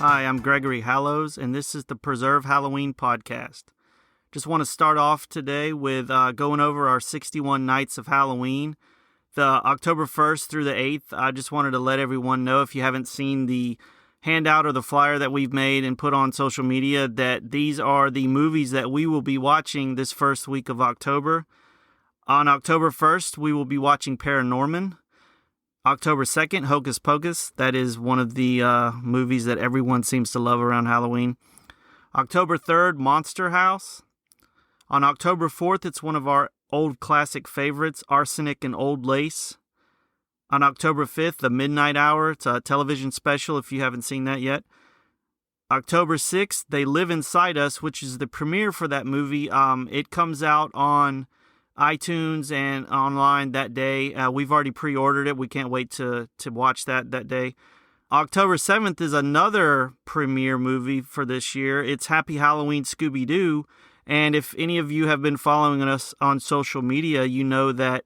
Hi, I'm Gregory Hallows, and this is the Preserve Halloween podcast. Just want to start off today with going over our 61 nights of Halloween. The October 1st through the 8th, I just wanted to let everyone know, if you haven't seen the handout or the flyer that we've made and put on social media, that these are the movies that we will be watching this first week of October. On October 1st, we will be watching Paranorman. October 2nd, Hocus Pocus. That is one of the movies that everyone seems to love around Halloween. October 3rd, Monster House. On October 4th, it's one of our old classic favorites, Arsenic and Old Lace. On October 5th, The Midnight Hour. It's a television special if you haven't seen that yet. October 6th, They Live Inside Us, which is the premiere for that movie. It comes out on iTunes and online that day. We've already pre-ordered it. We can't wait to watch that day. October 7th is another premiere movie for this year. It's Happy Halloween Scooby-Doo. And if any of you have been following us on social media, you know that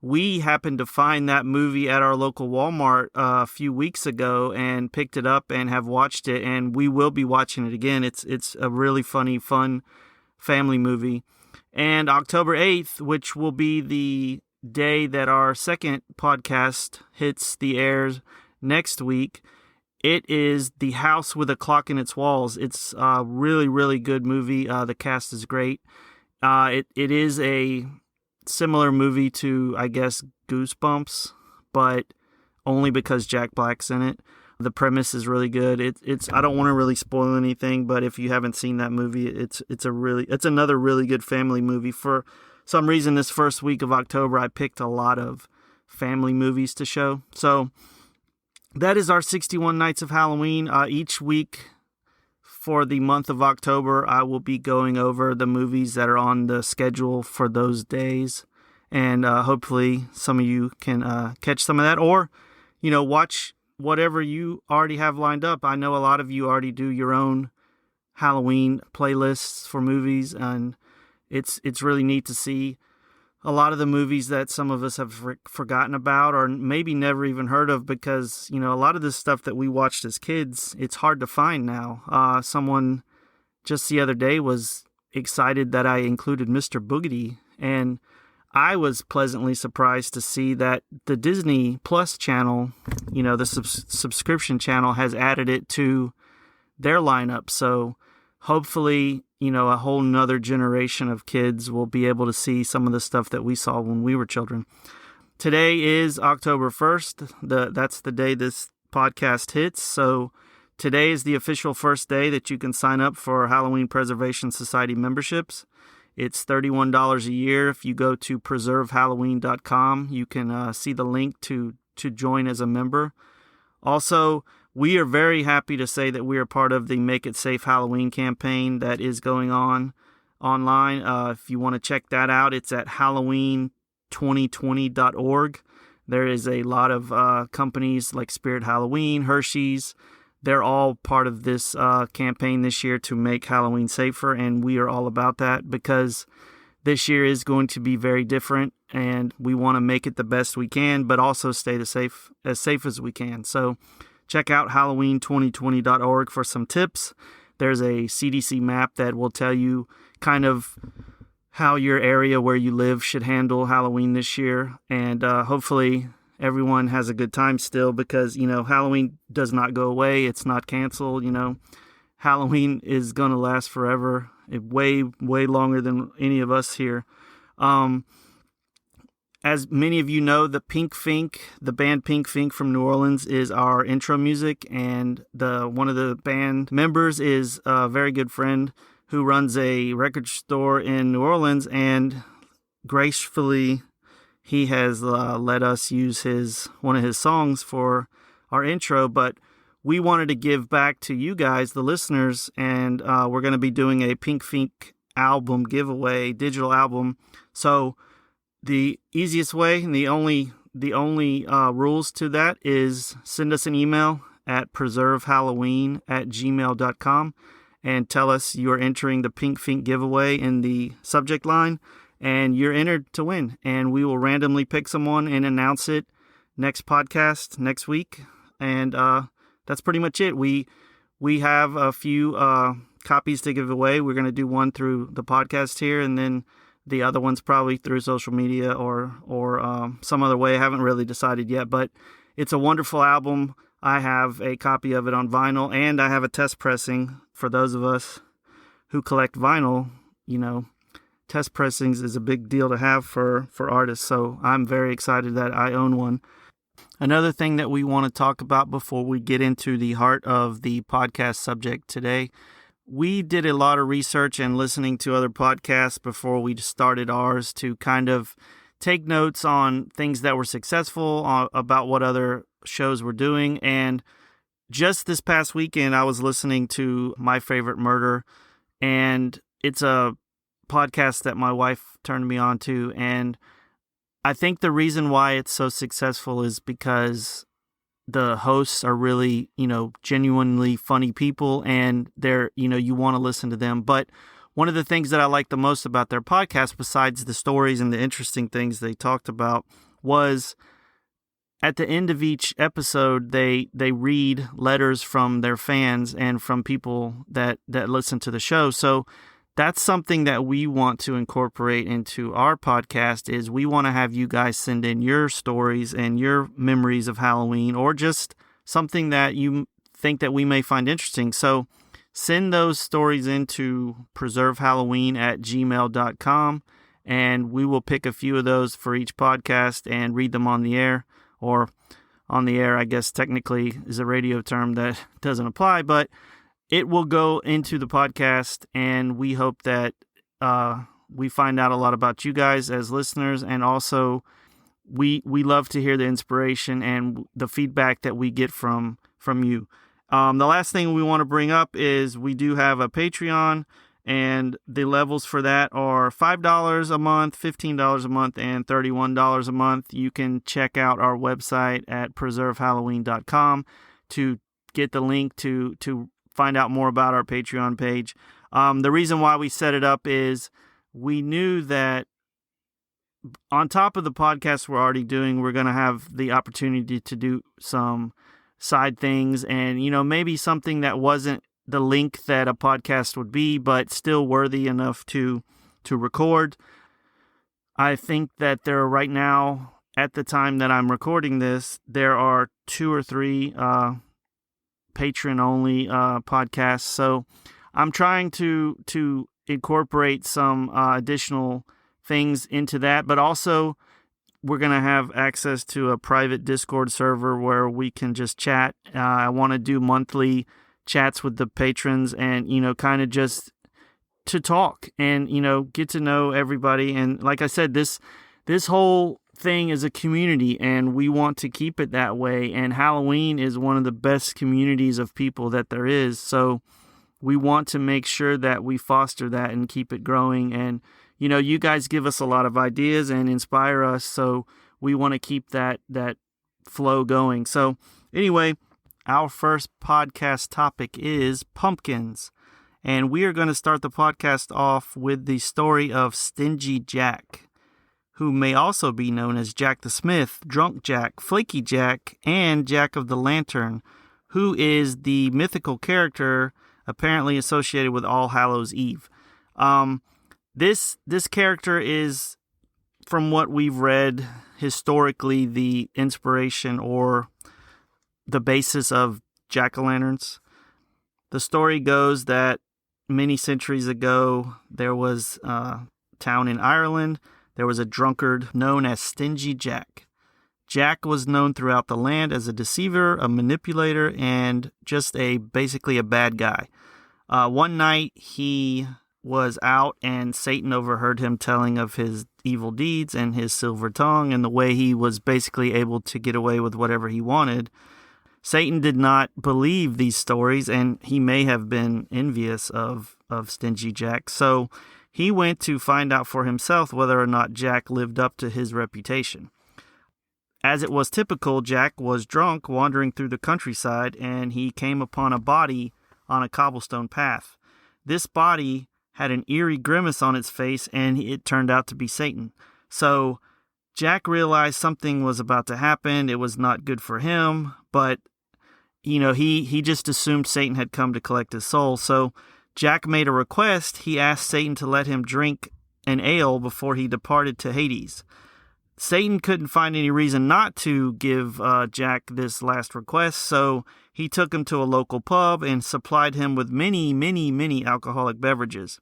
we happened to find that movie at our local Walmart a few weeks ago and picked it up and have watched it. And we will be watching it again. It's a really funny, fun family movie. And October 8th, which will be the day that our second podcast hits the airs next week, it is The House with a Clock in Its Walls. It's a really, really good movie. The cast is great. It is a similar movie to, I guess, Goosebumps, but only because Jack Black's in it. The premise is really good. It's I don't want to really spoil anything, but if you haven't seen that movie, it's another really good family movie. For some reason, this first week of October, I picked a lot of family movies to show. So that is our 61 nights of Halloween. Each week for the month of October, I will be going over the movies that are on the schedule for those days, and hopefully some of you can catch some of that, or watch whatever you already have lined up. I know a lot of you already do your own Halloween playlists for movies, and it's really neat to see a lot of the movies that some of us have forgotten about or maybe never even heard of, because a lot of this stuff that we watched as kids, it's hard to find now. Someone just the other day was excited that I included Mr. Boogie, and I was pleasantly surprised to see that the Disney Plus channel, the subscription channel, has added it to their lineup. So hopefully, a whole nother generation of kids will be able to see some of the stuff that we saw when we were children. Today is October 1st. That's the day this podcast hits. So today is the official first day that you can sign up for Halloween Preservation Society memberships. It's $31 a year. If you go to preservehalloween.com, you can see the link to join as a member. Also, we are very happy to say that we are part of the Make It Safe Halloween campaign that is going on online. If you want to check that out, it's at halloween2020.org. There is a lot of companies like Spirit Halloween, Hershey's. They're all part of this campaign this year to make Halloween safer, and we are all about that because this year is going to be very different, and we want to make it the best we can, but also stay as safe as we can. So check out halloween2020.org for some tips. There's a CDC map that will tell you kind of how your area where you live should handle Halloween this year, and hopefully everyone has a good time still, because, Halloween does not go away. It's not canceled. Halloween is going to last forever, way, way longer than any of us here. As many of you know, the band Pink Fink from New Orleans is our intro music, and one of the band members is a very good friend who runs a record store in New Orleans, and gracefully he has let us use one of his songs for our intro, but we wanted to give back to you guys, the listeners, and we're going to be doing a Pink Fink album giveaway, digital album. So the easiest way and the only rules to that is send us an email at preservehalloween@gmail.com and tell us you are entering the Pink Fink giveaway in the subject line, and you're entered to win. And we will randomly pick someone and announce it next podcast next week. And that's pretty much it. We we have a few copies to give away. We're going to do one through the podcast here, and then the other one's probably through social media or some other way. I haven't really decided yet, but it's a wonderful album. I have a copy of it on vinyl, and I have a test pressing. For those of us who collect vinyl, test pressings is a big deal to have for artists, so I'm very excited that I own one. Another thing that we want to talk about before we get into the heart of the podcast subject today, we did a lot of research and listening to other podcasts before we started ours to kind of take notes on things that were successful, about what other shows were doing. And just this past weekend, I was listening to My Favorite Murder, and it's a podcast that my wife turned me on to. And I think the reason why it's so successful is because the hosts are really, genuinely funny people, and they're, you want to listen to them. But one of the things that I like the most about their podcast, besides the stories and the interesting things they talked about, was at the end of each episode, they read letters from their fans and from people that listen to the show. So that's something that we want to incorporate into our podcast. Is we want to have you guys send in your stories and your memories of Halloween, or just something that you think that we may find interesting. So send those stories into preservehalloween@gmail.com, and we will pick a few of those for each podcast and read them on the air. Or on the air, I guess technically is a radio term that doesn't apply, but it will go into the podcast, and we hope that we find out a lot about you guys as listeners, and also we love to hear the inspiration and the feedback that we get from you. The last thing we want to bring up is we do have a Patreon, and the levels for that are $5 a month, $15 a month, and $31 a month. You can check out our website at preservehalloween.com to get the link to find out more about our Patreon page. The reason why we set it up is we knew that on top of the podcast we're already doing, we're going to have the opportunity to do some side things, and, maybe something that wasn't the link that a podcast would be, but still worthy enough to record. I think that there are right now, at the time that I'm recording this, there are 2 or 3 patron-only podcasts. So I'm trying to incorporate some additional things into that, but also we're going to have access to a private Discord server where we can just chat. I want to do monthly chats with the patrons, and, kind of just to talk and, get to know everybody. And like I said, this whole thing is a community, and we want to keep it that way. And Halloween is one of the best communities of people that there is. So we want to make sure that we foster that and keep it growing. And, you guys give us a lot of ideas and inspire us. So we want to keep that flow going. So anyway, our first podcast topic is pumpkins. And we are going to start the podcast off with the story of Stingy Jack, who may also be known as Jack the Smith, Drunk Jack, Flaky Jack, and Jack of the Lantern, who is the mythical character apparently associated with All Hallows Eve. This character is, from what we've read, historically the inspiration or the basis of jack-o'-lanterns. The story goes that many centuries ago, there was a town in Ireland. There was a drunkard known as Stingy Jack. Jack was known throughout the land as a deceiver, a manipulator, and just basically a bad guy. One night, he was out, and Satan overheard him telling of his evil deeds and his silver tongue and the way he was basically able to get away with whatever he wanted. Satan did not believe these stories, and he may have been envious of Stingy Jack. So he went to find out for himself whether or not Jack lived up to his reputation. As it was typical, Jack was drunk, wandering through the countryside, and he came upon a body on a cobblestone path. This body had an eerie grimace on its face, and it turned out to be Satan. So Jack realized something was about to happen. It was not good for him, but he just assumed Satan had come to collect his soul. So Jack made a request. He asked Satan to let him drink an ale before he departed to Hades. Satan couldn't find any reason not to give Jack this last request, so he took him to a local pub and supplied him with many, many, many alcoholic beverages.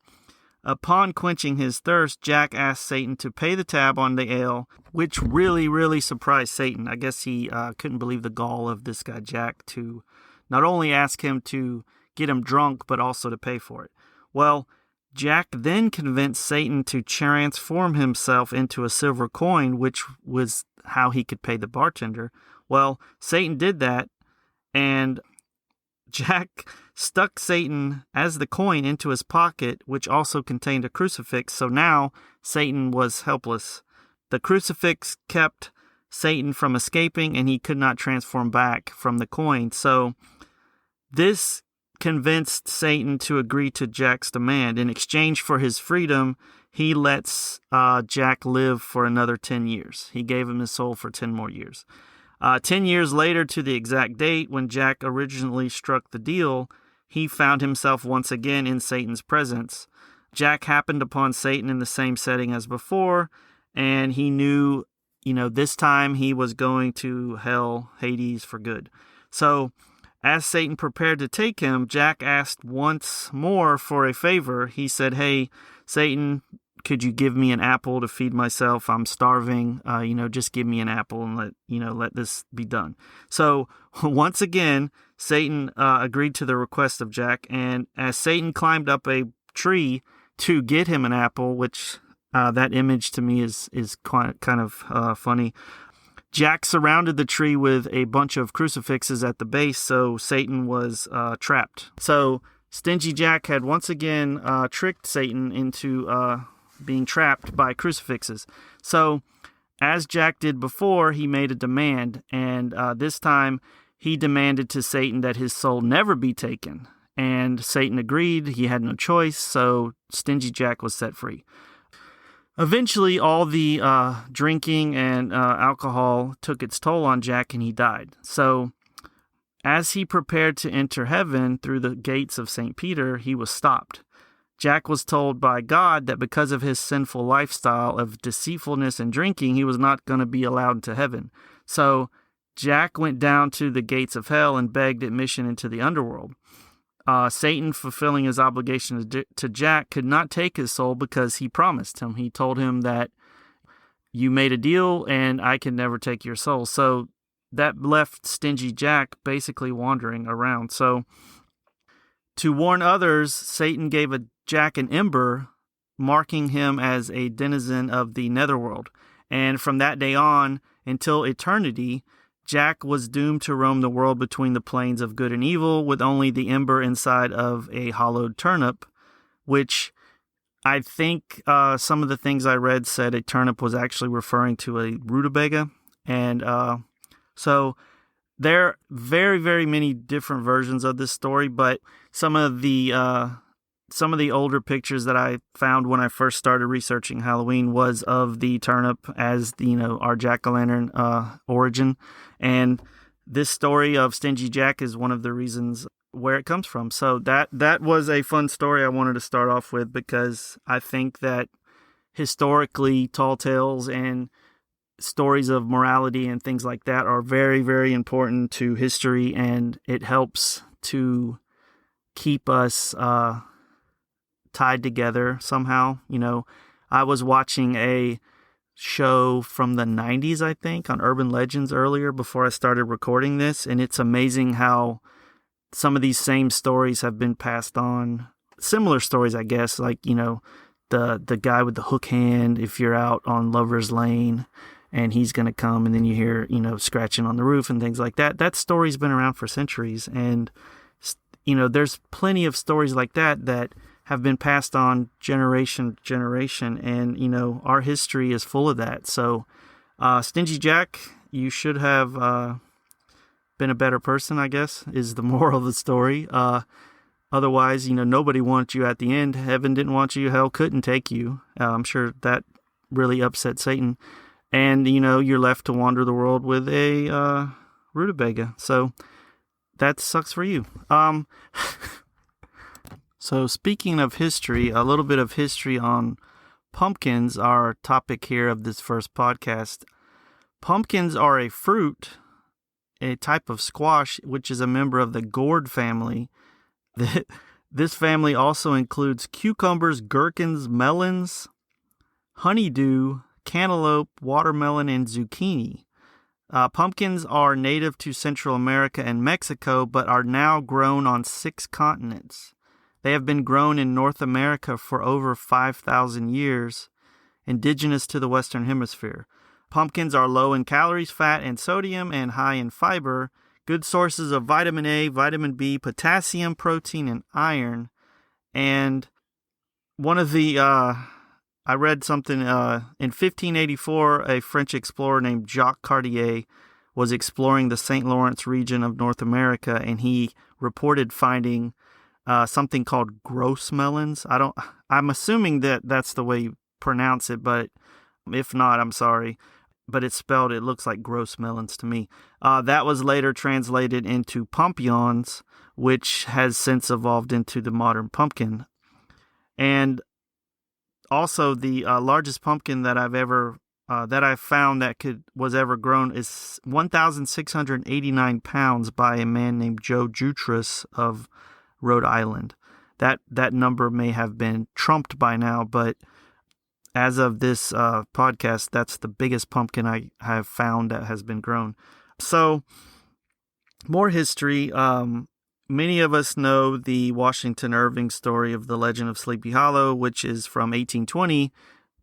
Upon quenching his thirst, Jack asked Satan to pay the tab on the ale, which really, really surprised Satan. I guess he couldn't believe the gall of this guy Jack to not only ask him to get him drunk, but also to pay for it. Well, Jack then convinced Satan to transform himself into a silver coin, which was how he could pay the bartender. Well, Satan did that, and Jack stuck Satan as the coin into his pocket, which also contained a crucifix, so now Satan was helpless. The crucifix kept Satan from escaping, and he could not transform back from the coin. So this convinced Satan to agree to Jack's demand. In exchange for his freedom, he lets Jack live for another 10 years. He gave him his soul for 10 more years. 10 years later, to the exact date when Jack originally struck the deal, he found himself once again in Satan's presence. Jack happened upon Satan in the same setting as before, and he knew, this time he was going to hell, Hades, for good. So, as Satan prepared to take him, Jack asked once more for a favor. He said, "Hey, Satan, could you give me an apple to feed myself? I'm starving. Just give me an apple and let this be done." So once again, Satan agreed to the request of Jack. And as Satan climbed up a tree to get him an apple, which that image to me is kind of funny, Jack surrounded the tree with a bunch of crucifixes at the base, so Satan was trapped. So Stingy Jack had once again tricked Satan into being trapped by crucifixes. So, as Jack did before, he made a demand, and this time he demanded to Satan that his soul never be taken. And Satan agreed. He had no choice, so Stingy Jack was set free. Eventually, all the drinking and alcohol took its toll on Jack, and he died. So, as he prepared to enter heaven through the gates of St. Peter, he was stopped. Jack was told by God that because of his sinful lifestyle of deceitfulness and drinking, he was not going to be allowed into heaven. So, Jack went down to the gates of hell and begged admission into the underworld. Satan, fulfilling his obligation to Jack, could not take his soul because he promised him. He told him that you made a deal and I can never take your soul. So that left Stingy Jack basically wandering around. So to warn others, Satan gave Jack an ember, marking him as a denizen of the netherworld. And from that day on until eternity, Jack was doomed to roam the world between the planes of good and evil with only the ember inside of a hollowed turnip, which I think some of the things I read said a turnip was actually referring to a rutabaga. And so there are very, very many different versions of this story, but some of the older pictures that I found when I first started researching Halloween was of the turnip as our jack-o'-lantern origin. And this story of Stingy Jack is one of the reasons where it comes from. So that was a fun story I wanted to start off with, because I think that historically tall tales and stories of morality and things like that are very, very important to history, and it helps to keep us tied together somehow. I was watching a show from the 90s, I think, on Urban Legends earlier before I started recording this, and it's amazing how some of these same stories have been passed on. Similar stories, I guess, like, the guy with the hook hand, if you're out on Lover's Lane and he's going to come, and then you hear, scratching on the roof and things like that. That story's been around for centuries, and, there's plenty of stories like that have been passed on generation to generation, and our history is full of that. So Stingy Jack, you should have been a better person, I guess, is the moral of the story. Otherwise, nobody wants you at the end. Heaven didn't want you, hell couldn't take you. I'm sure that really upset Satan, and you're left to wander the world with a rutabaga. So that sucks for you. So speaking of history, a little bit of history on pumpkins, our topic here of this first podcast. Pumpkins are a fruit, a type of squash, which is a member of the gourd family. This family also includes cucumbers, gherkins, melons, honeydew, cantaloupe, watermelon, and zucchini. Pumpkins are native to Central America and Mexico, but are now grown on 6 continents. They have been grown in North America for over 5,000 years, indigenous to the Western Hemisphere. Pumpkins are low in calories, fat, and sodium, and high in fiber, good sources of vitamin A, vitamin B, potassium, protein, and iron. And one of the, I read something, in 1584, a French explorer named Jacques Cartier was exploring the St. Lawrence region of North America, and he reported finding something called gross melons. I'm assuming that that's the way you pronounce it, but if not, I'm sorry. But it looks like gross melons to me. That was later translated into pompions, which has since evolved into the modern pumpkin. And also the largest pumpkin that I've found that was ever grown is 1,689 pounds by a man named Joe Jutras of Rhode Island. That number may have been trumped by now, but as of this podcast, that's the biggest pumpkin I have found that has been grown. So, more history. Many of us know the Washington Irving story of the Legend of Sleepy Hollow, which is from 1820,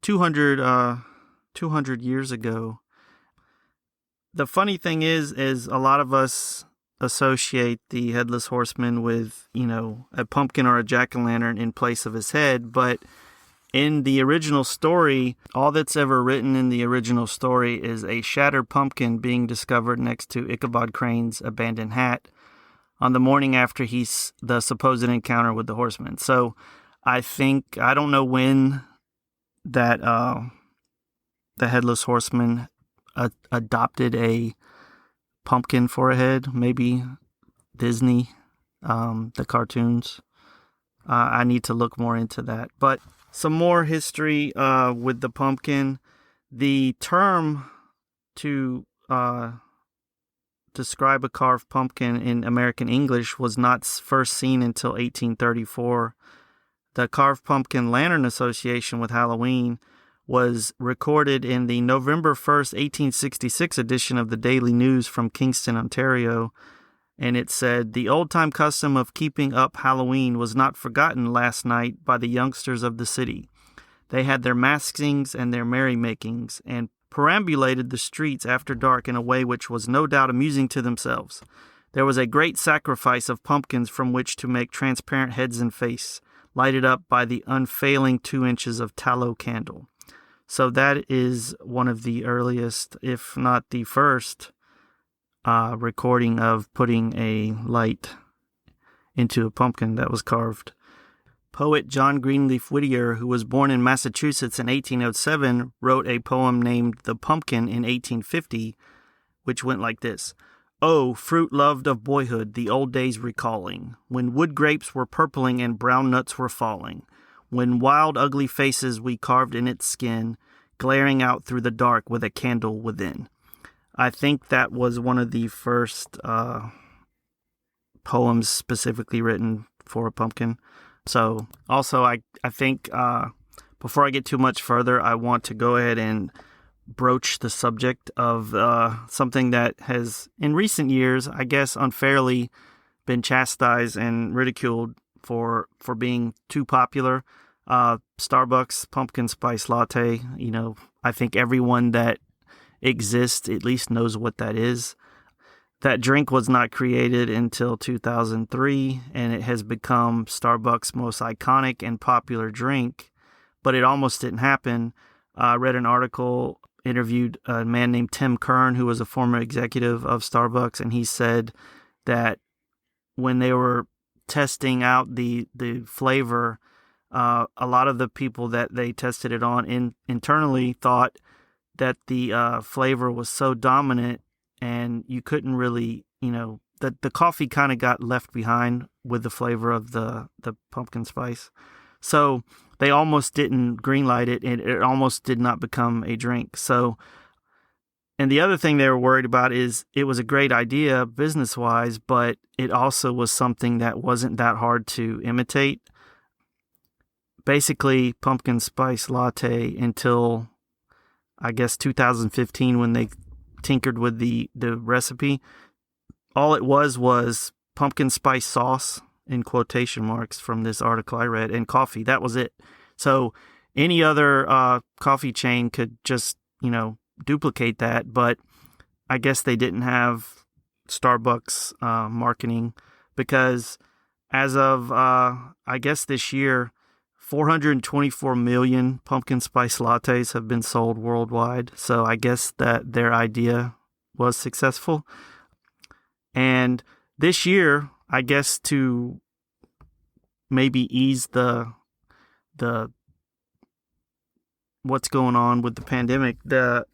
200 years ago. The funny thing is a lot of us associate the Headless Horseman with, a pumpkin or a jack-o'-lantern in place of his head, but in the original story, all that's ever written in the original story is a shattered pumpkin being discovered next to Ichabod Crane's abandoned hat on the morning after the supposed encounter with the horseman. So I don't know when that the Headless Horseman adopted a pumpkin for a head, maybe Disney, the cartoons. I need to look more into that. But some more history with the pumpkin. The term to describe a carved pumpkin in American English was not first seen until 1834. The Carved Pumpkin Lantern Association with Halloween was recorded in the November 1st, 1866 edition of the Daily News from Kingston, Ontario. And it said, "The old-time custom of keeping up Halloween was not forgotten last night by the youngsters of the city. They had their maskings and their merrymakings, and perambulated the streets after dark in a way which was no doubt amusing to themselves. There was a great sacrifice of pumpkins from which to make transparent heads and face, lighted up by the unfailing 2 inches of tallow candle." So that is one of the earliest, if not the first, recording of putting a light into a pumpkin that was carved. Poet John Greenleaf Whittier, who was born in Massachusetts in 1807, wrote a poem named The Pumpkin in 1850, which went like this. "Oh, fruit loved of boyhood, the old days recalling, when wood grapes were purpling and brown nuts were falling, when wild ugly faces we carved in its skin, glaring out through the dark with a candle within." I think that was one of the first poems specifically written for a pumpkin. So also I think before I get too much further, I want to go ahead and broach the subject of something that has in recent years, I guess unfairly, been chastised and ridiculed for being too popular. Starbucks pumpkin spice latte. I think everyone that exists at least knows what that is. That drink was not created until 2003, and it has become Starbucks' most iconic and popular drink, but it almost didn't happen. I read an article, interviewed a man named Tim Kern, who was a former executive of Starbucks, and he said that when they were testing out the flavor, a lot of the people that they tested it on internally thought that the flavor was so dominant and you couldn't really, the coffee kind of got left behind with the flavor of the pumpkin spice. So they almost didn't greenlight it, and it almost did not become a drink. So, and the other thing they were worried about is it was a great idea business-wise, but it also was something that wasn't that hard to imitate. Basically, pumpkin spice latte until, I guess, 2015 when they tinkered with the recipe. All it was pumpkin spice sauce, in quotation marks from this article I read, and coffee. That was it. So any other coffee chain could just, duplicate that, but I guess they didn't have Starbucks marketing, because as of, I guess this year, 424 million pumpkin spice lattes have been sold worldwide. So I guess that their idea was successful. And this year, I guess to maybe ease the what's going on with the pandemic, the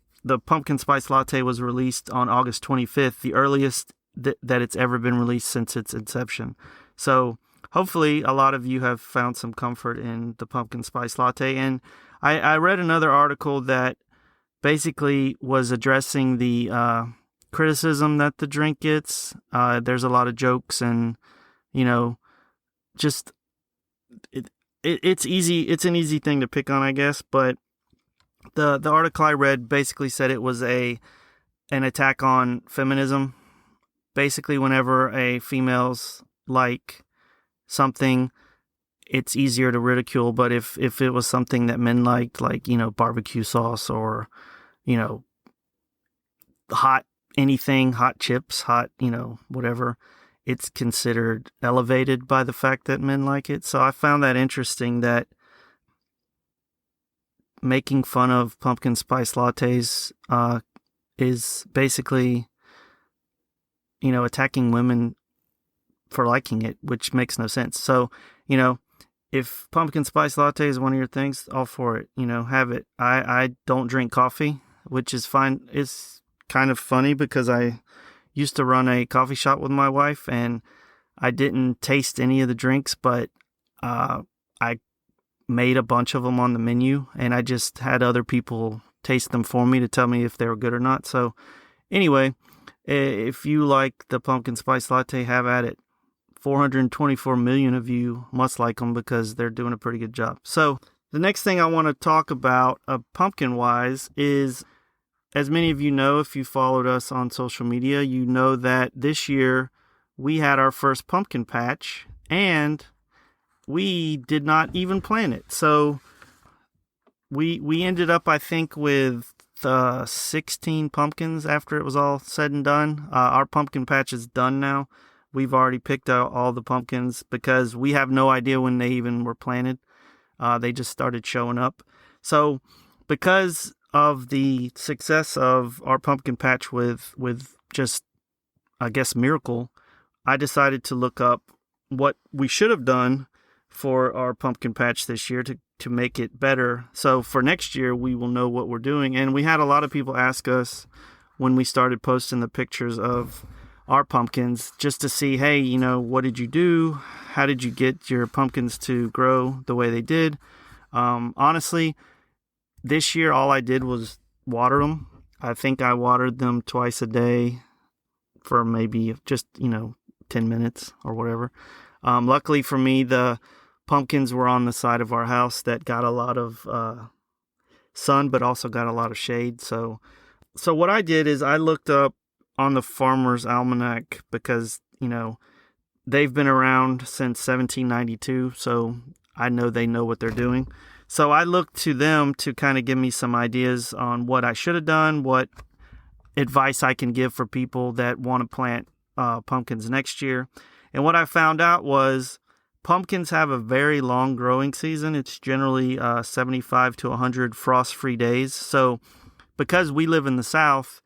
pumpkin spice latte was released on August 25th, the earliest that it's ever been released since its inception. So hopefully a lot of you have found some comfort in the pumpkin spice latte. And I read another article that basically was addressing the criticism that the drink gets. There's a lot of jokes and, just it's easy. It's an easy thing to pick on, I guess. But the article I read basically said it was an attack on feminism. Basically, whenever a female's like something, it's easier to ridicule. But if it was something that men liked, like, barbecue sauce or, hot anything, hot chips, hot, whatever, it's considered elevated by the fact that men like it. So I found that interesting, that making fun of pumpkin spice lattes is basically, attacking women for liking it, which makes no sense. So, if pumpkin spice latte is one of your things, all for it, have it. I don't drink coffee, which is fine. It's kind of funny because I used to run a coffee shop with my wife, and I didn't taste any of the drinks, but I made a bunch of them on the menu, and I just had other people taste them for me to tell me if they were good or not. So anyway, if you like the pumpkin spice latte, have at it. 424 million of you must like them because they're doing a pretty good job. So the next thing I want to talk about pumpkin-wise is, as many of you know, if you followed us on social media, you know that this year we had our first pumpkin patch, and we did not even plan it. So we ended up, I think, with 16 pumpkins after it was all said and done. Our pumpkin patch is done now. We've already picked out all the pumpkins because we have no idea when they even were planted. They just started showing up. So because of the success of our pumpkin patch with just, I guess, miracle, I decided to look up what we should have done for our pumpkin patch this year to make it better. So for next year, we will know what we're doing. And we had a lot of people ask us when we started posting the pictures of our pumpkins just to see, hey, what did you do? How did you get your pumpkins to grow the way they did? Honestly, this year, all I did was water them. I think I watered them twice a day for maybe just, 10 minutes or whatever. Luckily for me, the pumpkins were on the side of our house that got a lot of sun, but also got a lot of shade. So what I did is I looked up on the Farmer's Almanac because, they've been around since 1792. So I know they know what they're doing. So I looked to them to kind of give me some ideas on what I should have done, what advice I can give for people that want to plant pumpkins next year. And what I found out was pumpkins have a very long growing season. It's generally 75 to 100 frost-free days. So because we live in the South,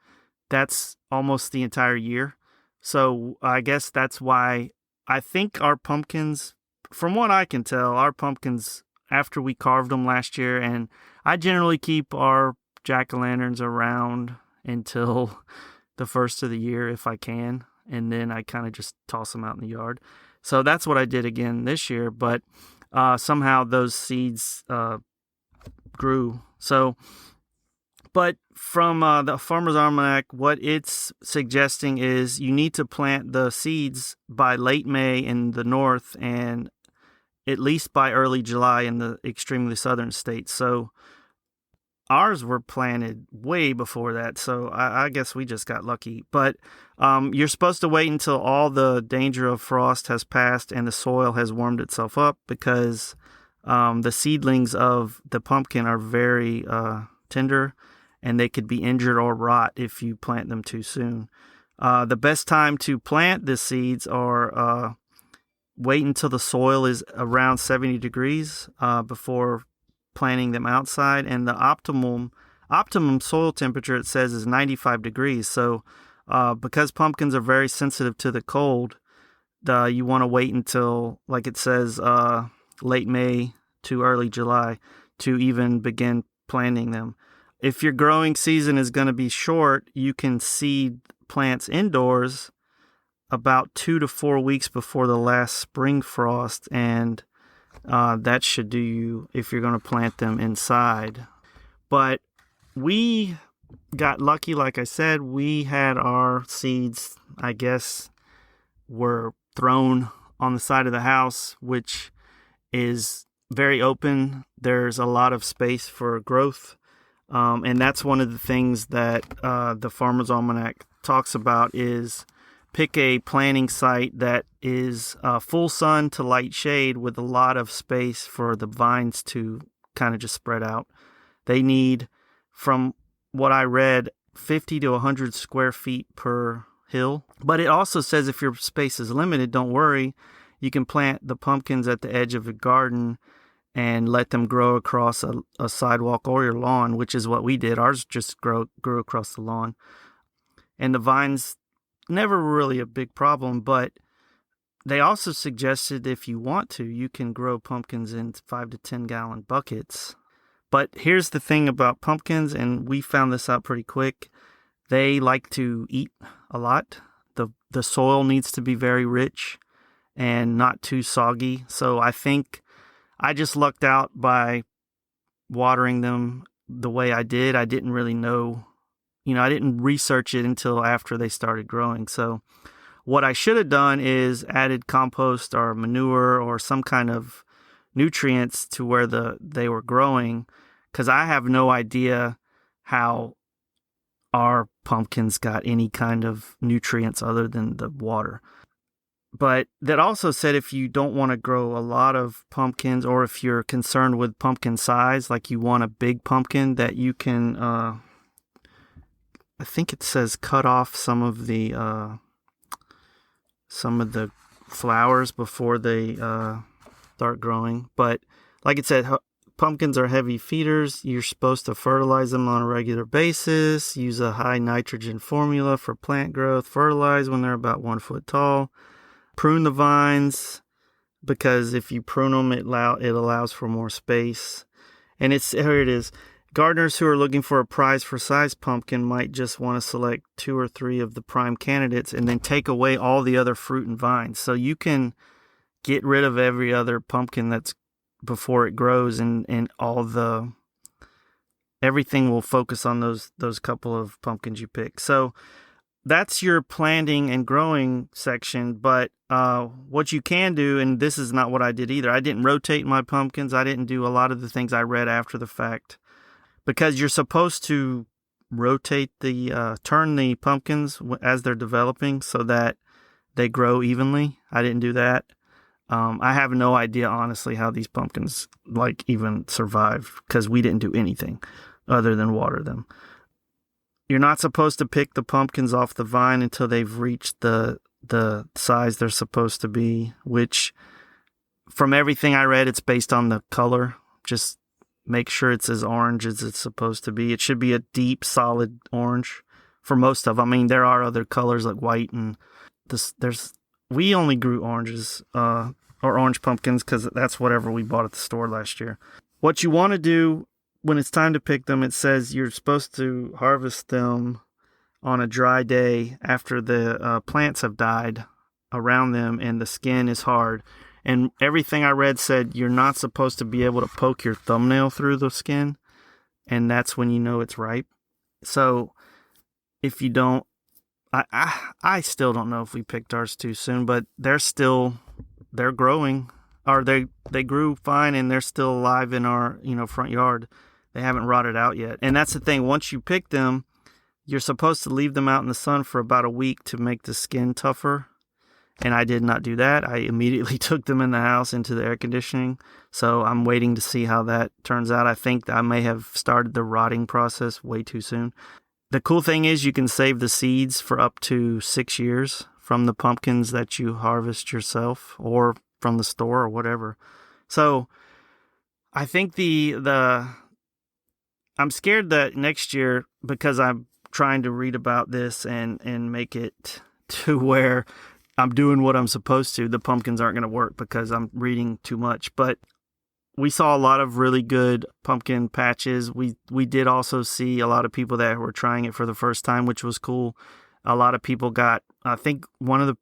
that's almost the entire year. So I guess that's why I think our pumpkins, from what I can tell, our pumpkins, after we carved them last year, and I generally keep our jack-o'-lanterns around until the first of the year if I can. and then I kind of just toss them out in the yard. So that's what I did again this year, but somehow those seeds grew. So, but from the Farmer's Almanac, what it's suggesting is you need to plant the seeds by late May in the north and at least by early July in the extremely southern states. So ours were planted way before that, so I guess we just got lucky. But you're supposed to wait until all the danger of frost has passed and the soil has warmed itself up, because the seedlings of the pumpkin are very tender, and they could be injured or rot if you plant them too soon. The best time to plant the seeds are wait until the soil is around 70 degrees before planting them outside, and the optimum soil temperature, it says, is 95 degrees. So because pumpkins are very sensitive to the cold, you want to wait until, like it says, late May to early July to even begin planting them. If your growing season is going to be short, you can seed plants indoors about 2 to 4 weeks before the last spring frost, and that should do you if you're going to plant them inside. But we got lucky, like I said. We had our seeds, I guess, were thrown on the side of the house, which is very open. There's a lot of space for growth, and that's one of the things that the Farmer's Almanac talks about is pick a planting site that is full sun to light shade with a lot of space for the vines to kind of just spread out. They need, from what I read, 50 to 100 square feet per hill. But it also says if your space is limited, don't worry. You can plant the pumpkins at the edge of a garden and let them grow across a sidewalk or your lawn, which is what we did. Ours just grew across the lawn. And the vines never really a big problem, but they also suggested if you want to, you can grow pumpkins in 5 to 10 gallon buckets. But here's the thing about pumpkins, and we found this out pretty quick. They like to eat a lot. The soil needs to be very rich and not too soggy. So I think I just lucked out by watering them the way I did. I didn't really know, I didn't research it until after they started growing. So what I should have done is added compost or manure or some kind of nutrients to where they were growing, because I have no idea how our pumpkins got any kind of nutrients other than the water. But that also said, if you don't want to grow a lot of pumpkins, or if you're concerned with pumpkin size, like you want a big pumpkin, that you can, I think it says cut off some of the flowers before they start growing. But like it said, pumpkins are heavy feeders. You're supposed to fertilize them on a regular basis. Use a high nitrogen formula for plant growth. Fertilize when they're about 1 foot tall. Prune the vines, because if you prune them, it allows for more space. And here it is. Gardeners who are looking for a prize for size pumpkin might just want to select 2 or 3 of the prime candidates and then take away all the other fruit and vines. So you can get rid of every other pumpkin that's before it grows, and everything will focus on those couple of pumpkins you pick. So that's your planting and growing section. But what you can do, and this is not what I did either, I didn't rotate my pumpkins. I didn't do a lot of the things I read after the fact, because you're supposed to rotate turn the pumpkins as they're developing so that they grow evenly. I didn't do that. I have no idea, honestly, how these pumpkins even survive, because we didn't do anything other than water them. You're not supposed to pick the pumpkins off the vine until they've reached the size they're supposed to be, which, from everything I read, it's based on the color. Just make sure it's as orange as it's supposed to be. It should be a deep, solid orange for most of them. I mean, there are other colors like white, and we only grew oranges, or orange pumpkins, because that's whatever we bought at the store last year. What you want to do when it's time to pick them, it says you're supposed to harvest them on a dry day after the plants have died around them and the skin is hard. And everything I read said you're not supposed to be able to poke your thumbnail through the skin, and that's when you know it's ripe. So if you don't, I still don't know if we picked ours too soon, but they're growing, or they grew fine and they're still alive in our, front yard. They haven't rotted out yet. And that's the thing. Once you pick them, you're supposed to leave them out in the sun for about a week to make the skin tougher. And I did not do that. I immediately took them in the house into the air conditioning. So I'm waiting to see how that turns out. I think I may have started the rotting process way too soon. The cool thing is you can save the seeds for up to 6 years from the pumpkins that you harvest yourself or from the store or whatever. So I think I'm scared that next year, because I'm trying to read about this and make it to where I'm doing what I'm supposed to, the pumpkins aren't going to work because I'm reading too much. But we saw a lot of really good pumpkin patches. We did also see a lot of people that were trying it for the first time, which was cool. A lot of people I think one of the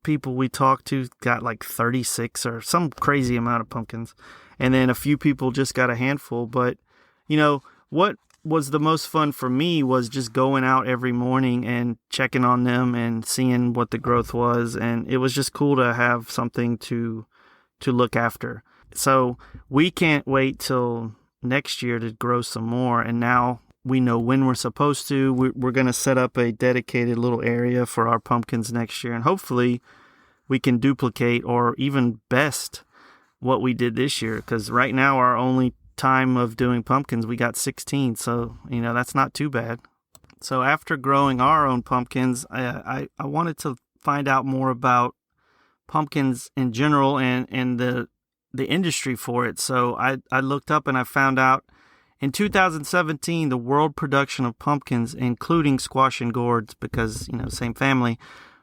people we talked to got like 36 or some crazy amount of pumpkins. And then a few people just got a handful. But, what was the most fun for me was just going out every morning and checking on them and seeing what the growth was. And it was just cool to have something to look after. So we can't wait till next year to grow some more. And now we know when we're supposed to. We're going to set up a dedicated little area for our pumpkins next year. And hopefully we can duplicate or even best what we did this year. Because right now our only time of doing pumpkins, we got 16. So, that's not too bad. So after growing our own pumpkins, I wanted to find out more about pumpkins in general and the industry for it. So I looked up and I found out in 2017, the world production of pumpkins, including squash and gourds, because, same family,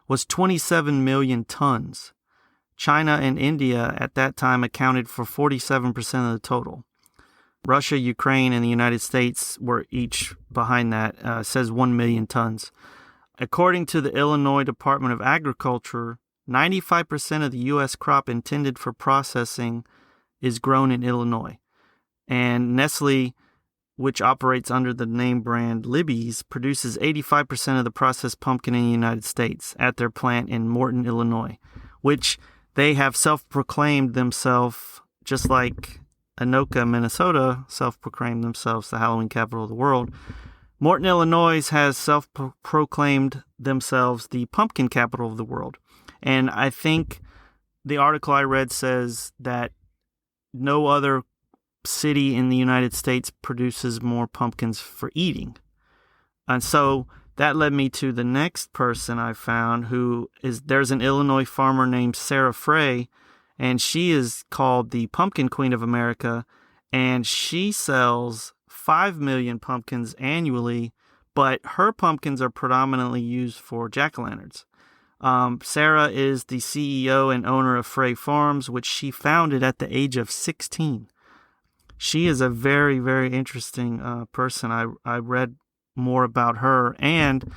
was 27 million tons. China and India at that time accounted for 47% of the total. Russia, Ukraine, and the United States were each behind that, says 1 million tons. According to the Illinois Department of Agriculture, 95% of the U.S. crop intended for processing is grown in Illinois. And Nestle, which operates under the name brand Libby's, produces 85% of the processed pumpkin in the United States at their plant in Morton, Illinois, which they have self-proclaimed themselves, just like Anoka, Minnesota, self-proclaimed themselves the Halloween capital of the world. Morton, Illinois has self-proclaimed themselves the pumpkin capital of the world. And I think the article I read says that no other city in the United States produces more pumpkins for eating. And so that led me to the next person I found there's an Illinois farmer named Sarah Frey, and she is called the Pumpkin Queen of America, and she sells 5 million pumpkins annually, but her pumpkins are predominantly used for jack-o'-lanterns. Sarah is the CEO and owner of Frey Farms, which she founded at the age of 16. She is a very, very interesting person. I read more about her, and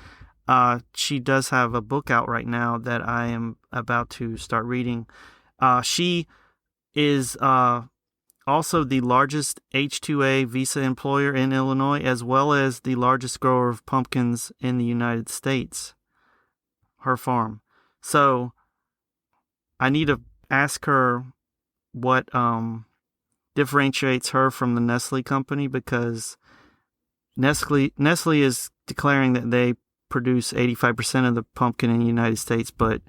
she does have a book out right now that I am about to start reading. She is also the largest H-2A visa employer in Illinois, as well as the largest grower of pumpkins in the United States, her farm. So I need to ask her what differentiates her from the Nestle company, because Nestle is declaring that they produce 85% of the pumpkin in the United States, but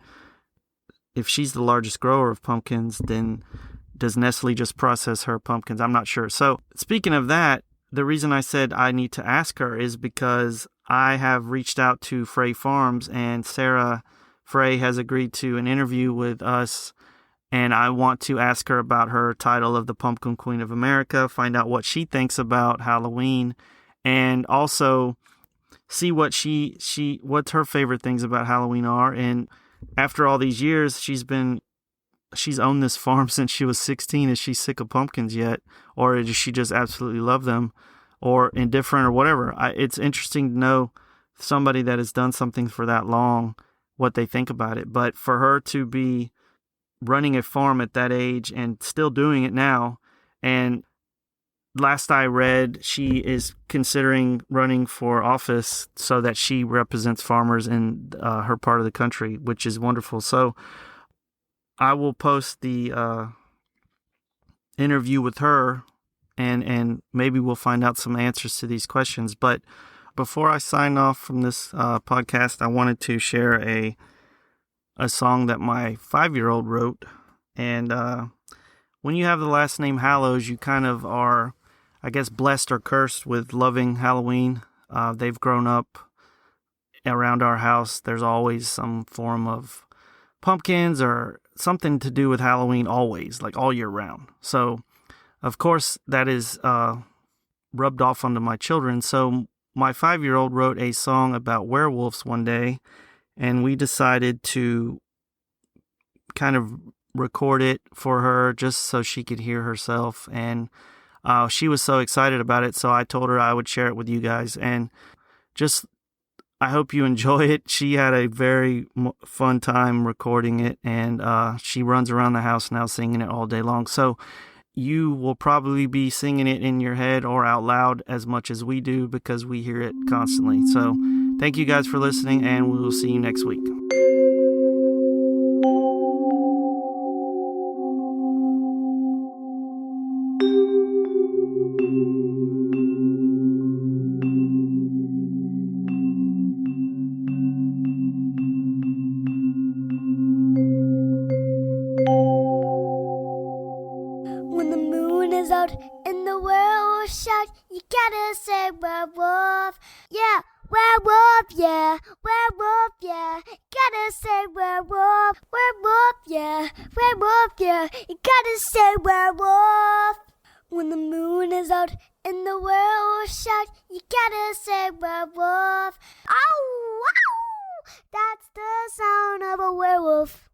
if she's the largest grower of pumpkins, then does Nestle just process her pumpkins? I'm not sure. So speaking of that, the reason I said I need to ask her is because I have reached out to Frey Farms, and Sarah Frey has agreed to an interview with us, and I want to ask her about her title of the Pumpkin Queen of America, find out what she thinks about Halloween, and also see what what's her favorite things about Halloween are. And after all these years, she's owned this farm since she was 16. Is she sick of pumpkins yet? Or does she just absolutely love them, or indifferent, or whatever? It's interesting to know somebody that has done something for that long, what they think about it. But for her to be running a farm at that age and still doing it now, and last I read, she is considering running for office so that she represents farmers in her part of the country, which is wonderful. So I will post the interview with her, and maybe we'll find out some answers to these questions. But before I sign off from this podcast, I wanted to share a song that my 5-year-old wrote. And when you have the last name Hallows, you kind of are, I guess, blessed or cursed with loving Halloween. They've grown up around our house. There's always some form of pumpkins or something to do with Halloween, always, like all year round. So, of course, that is rubbed off onto my children. So my 5-year-old wrote a song about werewolves one day, and we decided to kind of record it for her just so she could hear herself. And she was so excited about it, so I told her I would share it with you guys. And just, I hope you enjoy it. She had a very fun time recording it, and she runs around the house now singing it all day long. So you will probably be singing it in your head or out loud as much as we do, because we hear it constantly. So thank you guys for listening, and we will see you next week. When the moon is out and the werewolf shout, you gotta say werewolf, yeah, werewolf, yeah, werewolf, yeah. Gotta say werewolf, werewolf, yeah, werewolf, yeah. You gotta say werewolf. When the moon is out and the werewolf shout, you gotta say werewolf. Ow, ow, that's the sound of a werewolf.